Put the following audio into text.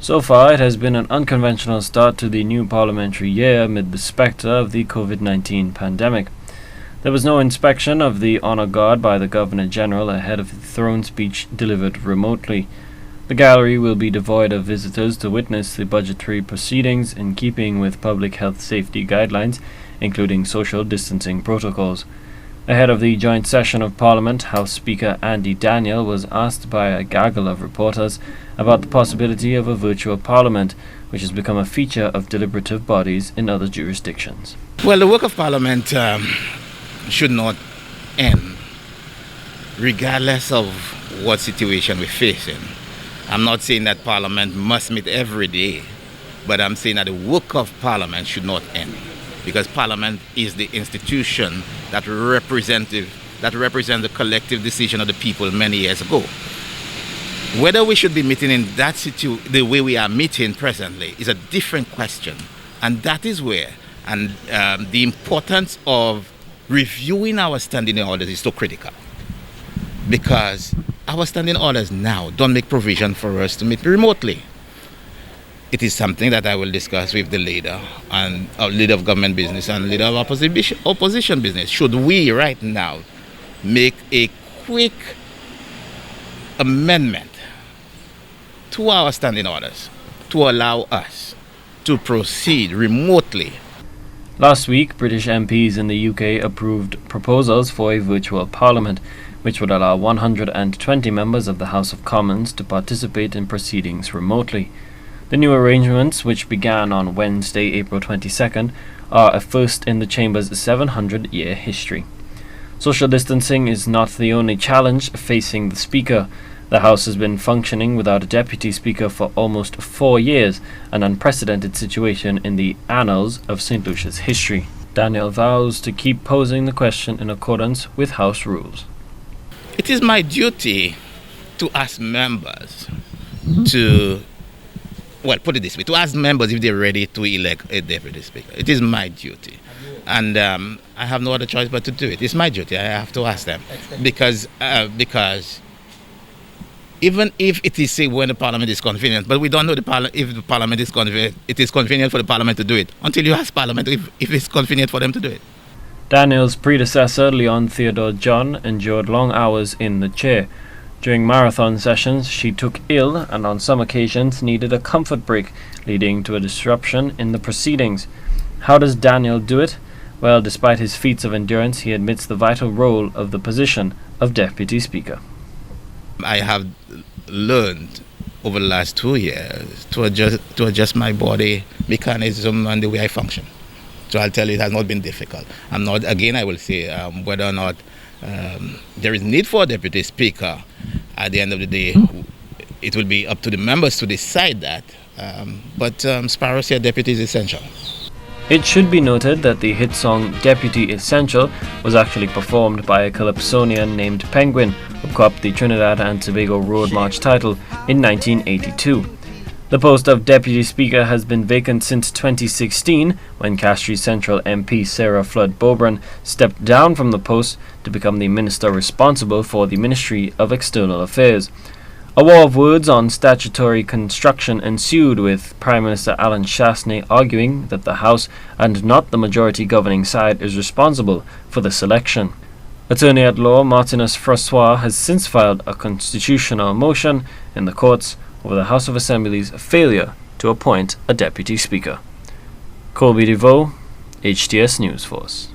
So far, it has been an unconventional start to the new parliamentary year amid the spectre of the COVID-19 pandemic. There was no inspection of the honour guard by the Governor-General ahead of the throne speech delivered remotely. The gallery will be devoid of visitors to witness the budgetary proceedings in keeping with public health safety guidelines, including social distancing protocols. Ahead of the joint session of Parliament, House Speaker Andy Daniel was asked by a gaggle of reporters about the possibility of a virtual Parliament, which has become a feature of deliberative bodies in other jurisdictions. Well, the work of Parliament should not end, regardless of what situation we're facing. I'm not saying that Parliament must meet every day, but I'm saying that the work of Parliament should not end, because Parliament is the institution that represents the collective decision of the people many years ago. Whether we should be meeting in that the way we are meeting presently is a different question, and that is where the importance of reviewing our standing orders is so critical, because our standing orders now don't make provision for us to meet remotely. It is something that I will discuss with the leader and our leader of government business and leader of opposition business. Should we right now make a quick amendment to our standing orders to allow us to proceed remotely? Last week, British MPs in the UK approved proposals for a virtual parliament, which would allow 120 members of the House of Commons to participate in proceedings remotely. The new arrangements, which began on Wednesday, April 22nd, are a first in the Chamber's 700-year history. Social distancing is not the only challenge facing the Speaker. The House has been functioning without a Deputy Speaker for almost 4 years, an unprecedented situation in the annals of St. Lucia's history. Daniel vows to keep posing the question in accordance with House rules. It is my duty to ask members to ask members if they're ready to elect a Deputy Speaker. It is my duty. And I have no other choice but to do it. It's my duty. I have to ask them. Because even if it is say when the Parliament is convenient, but we don't know if the Parliament is convenient, it is convenient for the Parliament to do it until you ask Parliament if it's convenient for them to do it. Daniel's predecessor, Leon Theodore John, endured long hours in the chair. During marathon sessions, she took ill and on some occasions needed a comfort break, leading to a disruption in the proceedings. How does Daniel do it? Well, despite his feats of endurance, he admits the vital role of the position of Deputy Speaker. I have learned over the last 2 years to adjust my body mechanism and the way I function. So I'll tell you, it has not been difficult. I will say, whether or not there is need for a Deputy Speaker, at the end of the day, it will be up to the members to decide that. But Sparrow said deputy is essential. It should be noted that the hit song Deputy Essential was actually performed by a calypsonian named Penguin, who copped the Trinidad and Tobago Road March title in 1982. The post of Deputy Speaker has been vacant since 2016, when Castries Central MP Sarah Flood-Bobran stepped down from the post to become the minister responsible for the Ministry of External Affairs. A war of words on statutory construction ensued, with Prime Minister Alan Chastanet arguing that the House and not the majority governing side is responsible for the selection. Attorney-at-law Martinus Francois has since filed a constitutional motion in the courts over the House of Assembly's failure to appoint a Deputy Speaker. Colby DeVoe, HTS News Force.